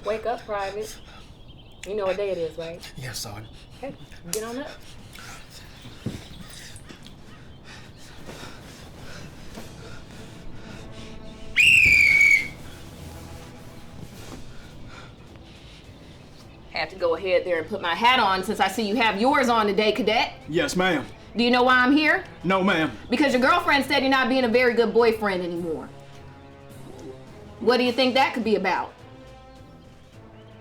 Wake up, Private. You know what day it is, right? Yes, son. Okay, get on up. Have to go ahead there and put my hat on since I see you have yours on today, Cadet. Yes, ma'am. Do you know why I'm here? No, ma'am. Because your girlfriend said you're not being a very good boyfriend anymore. What do you think that could be about?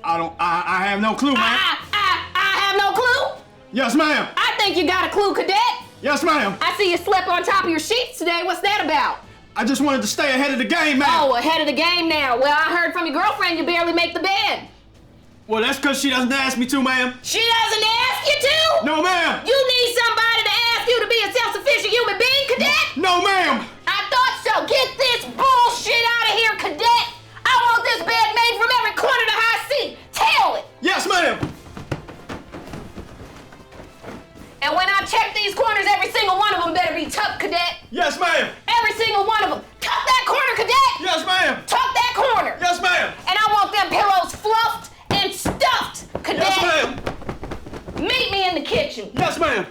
I have no clue, ma'am. I have no clue? Yes, ma'am. I think you got a clue, Cadet. Yes, ma'am. I see you slept on top of your sheets today. What's that about? I just wanted to stay ahead of the game, ma'am. Oh, ahead of the game now. Well, I heard from your girlfriend you barely make the bed. Well, that's because she doesn't ask me to, ma'am. She doesn't ask you to? No, ma'am. You need somebody to ask you to be a self-sufficient human being, Cadet? No, ma'am. I thought so. Get this bullshit out of here, Cadet. I want this bed made from every corner to high seat. Tell it. Yes, ma'am. And when I check these corners, every single one of them better be tucked, Cadet. Yes, ma'am. Every single one of them. Tuck that corner, Cadet. Yes, ma'am. Tuck that corner. Yes, ma'am. And I want them pillows fluffed and stuffed, Cadet. Yes, ma'am. Meet me in the kitchen. Yes, ma'am.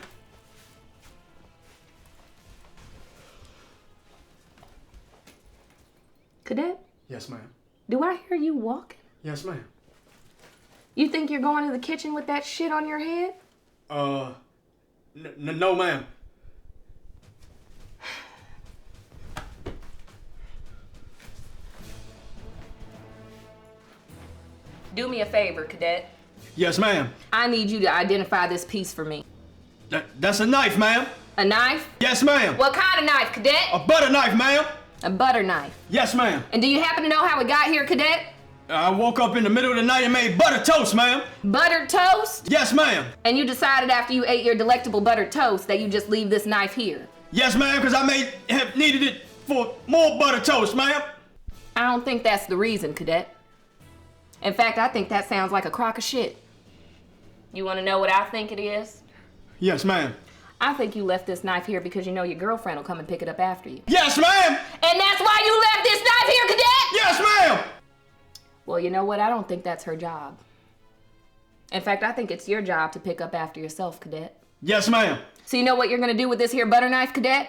Cadet, Yes, ma'am. do I hear you walking? Yes, ma'am. You think you're going to the kitchen with that shit on your head? No, ma'am. Do me a favor, Cadet. Yes, ma'am. I need you to identify this piece for me. That's a knife, ma'am. A knife? Yes, ma'am. What kind of knife, Cadet? A butter knife, ma'am. A butter knife. Yes, ma'am. And do you happen to know how it got here, Cadet? I woke up in the middle of the night and made butter toast, ma'am. Buttered toast? Yes, ma'am. And you decided after you ate your delectable buttered toast that you just leave this knife here? Yes, ma'am, because I needed it for more butter toast, ma'am. I don't think that's the reason, Cadet. In fact, I think that sounds like a crock of shit. You want to know what I think it is? Yes, ma'am. I think you left this knife here because you know your girlfriend will come and pick it up after you. Yes, ma'am. And that's why you left this knife here, Cadet? Yes, ma'am. Well, you know what? I don't think that's her job. In fact, I think it's your job to pick up after yourself, Cadet. Yes, ma'am. So you know what you're gonna do with this here butter knife, Cadet?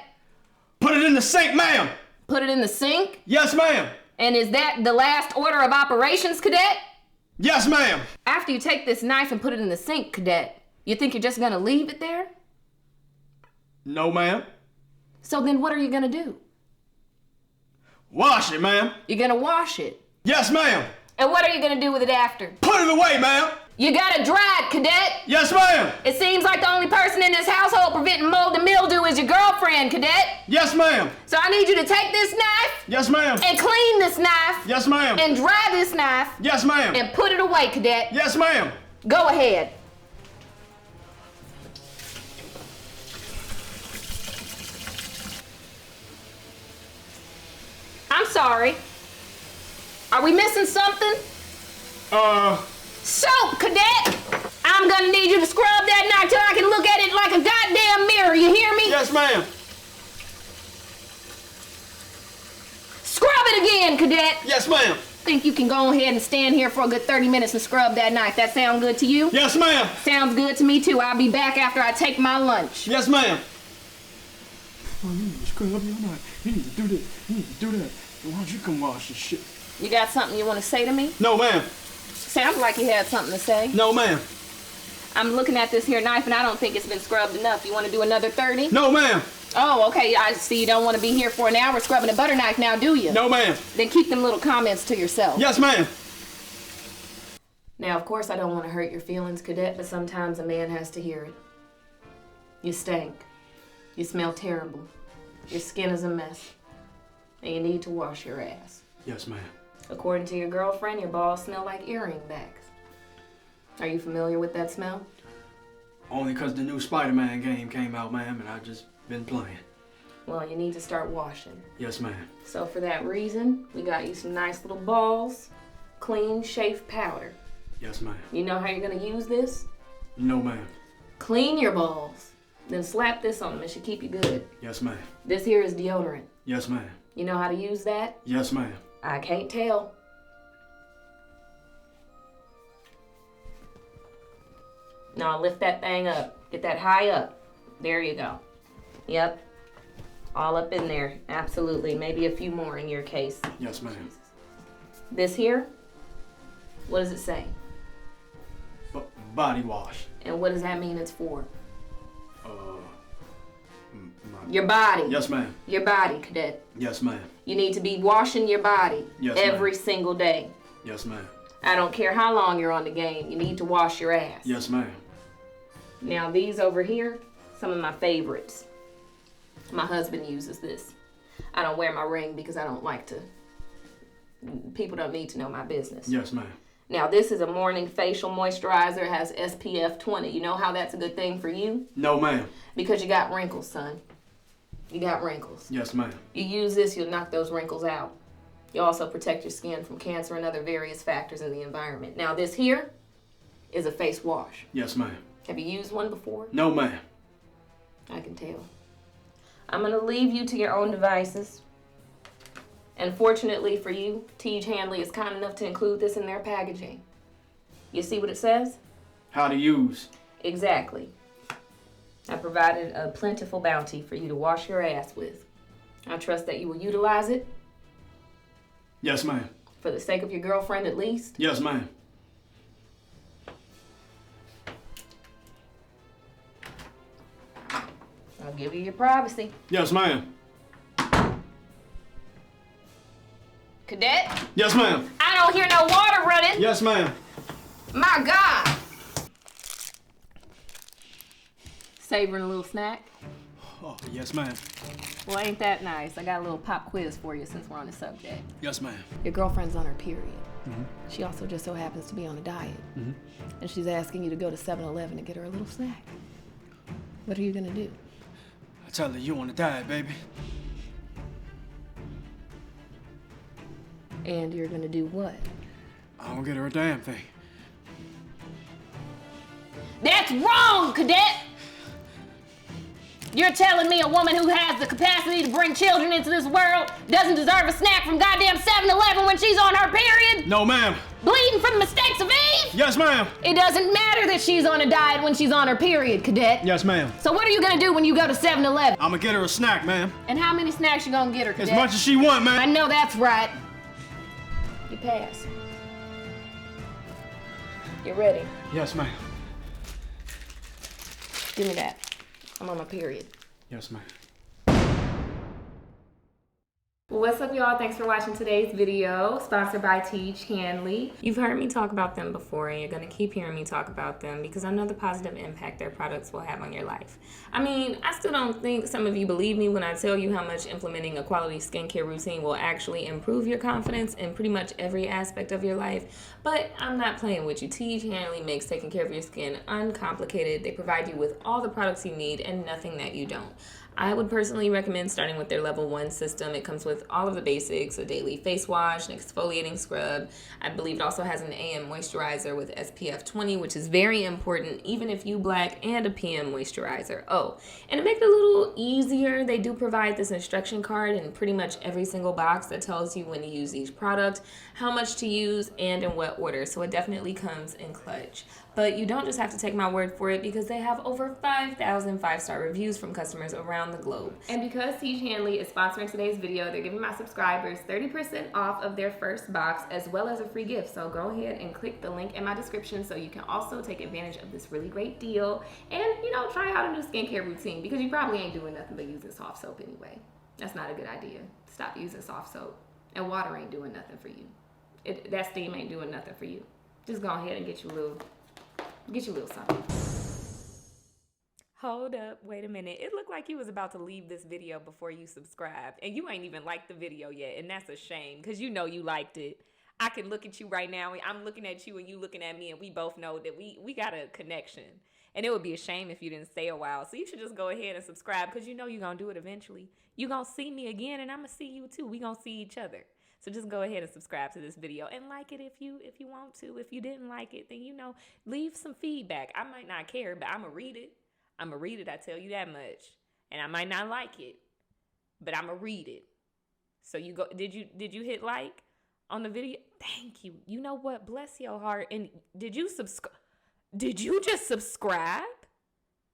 Put it in the sink, ma'am. Put it in the sink? Yes, ma'am. And is that the last order of operations, Cadet? Yes, ma'am. After you take this knife and put it in the sink, Cadet, you think you're just gonna leave it there? No, ma'am. So then what are you gonna do? Wash it, ma'am. You're gonna wash it. Yes, ma'am. And what are you gonna do with it after? Put it away, ma'am. You gotta dry it, Cadet. Yes, ma'am. It seems like the only person in this household preventing mold and mildew is your girlfriend, Cadet. Yes, ma'am. So I need you to take this knife Yes, ma'am. and clean this knife Yes, ma'am. and dry this knife Yes, ma'am. and put it away, Cadet. Yes, ma'am. Go ahead. I'm sorry. Are we missing something? Soap, Cadet! I'm gonna need you to scrub that knife till I can look at it like a goddamn mirror, you hear me? Yes, ma'am. Scrub it again, Cadet! Yes, ma'am. Think you can go ahead and stand here for a good 30 minutes and scrub that knife. That sound good to you? Yes, ma'am. Sounds good to me too. I'll be back after I take my lunch. Yes, ma'am. Oh, you need to scrub your knife. You need to do this. You need to do that. Why don't you come wash this shit? You got something you want to say to me? No, ma'am. Sounds like you had something to say. No, ma'am. I'm looking at this here knife and I don't think it's been scrubbed enough. You want to do another 30? No, ma'am. Oh, okay. I see you don't want to be here for an hour scrubbing a butter knife now, do you? No, ma'am. Then keep them little comments to yourself. Yes, ma'am. Now, of course, I don't want to hurt your feelings, Cadet, but sometimes a man has to hear it. You stink. You smell terrible. Your skin is a mess. And you need to wash your ass. Yes, ma'am. According to your girlfriend, your balls smell like earring backs. Are you familiar with that smell? Only because the new Spider-Man game came out, ma'am, and I've just been playing. Well, you need to start washing. Yes, ma'am. So for that reason, we got you some nice little balls, clean shave powder. Yes, ma'am. You know how you're gonna use this? No, ma'am. Clean your balls. Then slap this on them. It should keep you good. Yes, ma'am. This here is deodorant. Yes, ma'am. You know how to use that? Yes, ma'am. I can't tell. Now lift that thing up. Get that high up. There you go. Yep. All up in there. Absolutely. Maybe a few more in your case. Yes, ma'am. This here, what does it say? Body wash. And what does that mean it's for? Your body. Yes, ma'am. Your body, cadet. Yes, ma'am. You need to be washing your body every single day. Yes, ma'am. I don't care how long you're on the game. You need to wash your ass. Yes, ma'am. Now these over here, some of my favorites. My husband uses this. I don't wear my ring because I don't like to. People don't need to know my business. Yes, ma'am. Now this is a morning facial moisturizer. It has SPF 20. You know how that's a good thing for you? No, ma'am. Because you got wrinkles, son. You got wrinkles. Yes, ma'am. You use this, you'll knock those wrinkles out. You also protect your skin from cancer and other various factors in the environment. Now this here is a face wash. Yes, ma'am. Have you used one before? No, ma'am. I can tell. I'm gonna leave you to your own devices. And fortunately for you, Tej Hanley is kind enough to include this in their packaging. You see what it says? How to use. Exactly. I provided a plentiful bounty for you to wash your ass with. I trust that you will utilize it. Yes, ma'am. For the sake of your girlfriend at least. Yes, ma'am. I'll give you your privacy. Yes, ma'am. Cadet? Yes, ma'am. I don't hear no water running. Yes, ma'am. My God. Savoring a little snack? Oh, yes, ma'am. Well, ain't that nice? I got a little pop quiz for you since we're on the subject. Yes, ma'am. Your girlfriend's on her period. Mm-hmm. She also just so happens to be on a diet. Mm-hmm. And she's asking you to go to 7-Eleven to get her a little snack. What are you gonna do? I tell her you on a diet, baby. And you're gonna do what? I don't get her a damn thing. That's wrong, cadet! You're telling me a woman who has the capacity to bring children into this world doesn't deserve a snack from goddamn 7-Eleven when she's on her period? No, ma'am. Bleeding from the mistakes of Eve? Yes, ma'am. It doesn't matter that she's on a diet when she's on her period, cadet. Yes, ma'am. So what are you gonna do when you go to 7-Eleven? I'm gonna get her a snack, ma'am. And how many snacks you gonna get her, cadet? As much as she want, ma'am. I know that's right. You pass. You ready? Yes, ma'am. Give me that. I'm on my period. Yes, ma'am. What's up, y'all? Thanks for watching today's video, sponsored by Tej Hanley. You've heard me talk about them before, and you're gonna keep hearing me talk about them because I know the positive impact their products will have on your life. I mean, I still don't think some of you believe me when I tell you how much implementing a quality skincare routine will actually improve your confidence in pretty much every aspect of your life, but I'm not playing with you. Tej Hanley makes taking care of your skin uncomplicated. They provide you with all the products you need and nothing that you don't. I would personally recommend starting with their level 1 system. It comes with all of the basics, a daily face wash, an exfoliating scrub. I believe it also has an AM moisturizer with SPF 20, which is very important, even if you black, and a PM moisturizer. Oh, and to make it a little easier, they do provide this instruction card in pretty much every single box that tells you when to use each product, how much to use, and in what order. So it definitely comes in clutch. But you don't just have to take my word for it because they have over 5,000 5-star reviews from customers around the globe. And because Tej Hanley is sponsoring today's video, they're giving my subscribers 30% off of their first box as well as a free gift. So go ahead and click the link in my description so you can also take advantage of this really great deal and, you know, try out a new skincare routine because you probably ain't doing nothing but using soft soap anyway. That's not a good idea. Stop using soft soap. And water ain't doing nothing for you. That steam ain't doing nothing for you. Just go ahead and get you a little something. Hold up, wait a minute. It looked like you was about to leave this video before you subscribed, and you ain't even liked the video yet, and that's a shame, because you know you liked it. I can look at you right now, I'm looking at you and you looking at me, and we both know that we got a connection. And it would be a shame if you didn't stay a while. So you should just go ahead and subscribe, because you know you're going to do it eventually. You're going to see me again, and I'm going to see you too. We going to see each other. So just go ahead and subscribe to this video and like it if you want to. If you didn't like it, then, you know, leave some feedback. I might not care, but I'm going to read it. I'm going to read it. I tell you that much. And I might not like it, but I'm going to read it. So you go, did you hit like on the video? Thank you. You know what? Bless your heart. And did you subscribe? Did you just subscribe?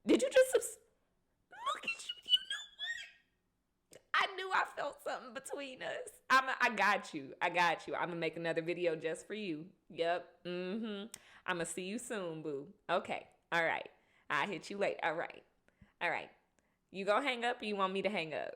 Did you just look at you? You know what? I knew I felt something between us. I got you. I'm going to make another video just for you. Yep. I'm going to see you soon, boo. Okay. All right. I'll hit you later. All right. You gonna hang up or you want me to hang up?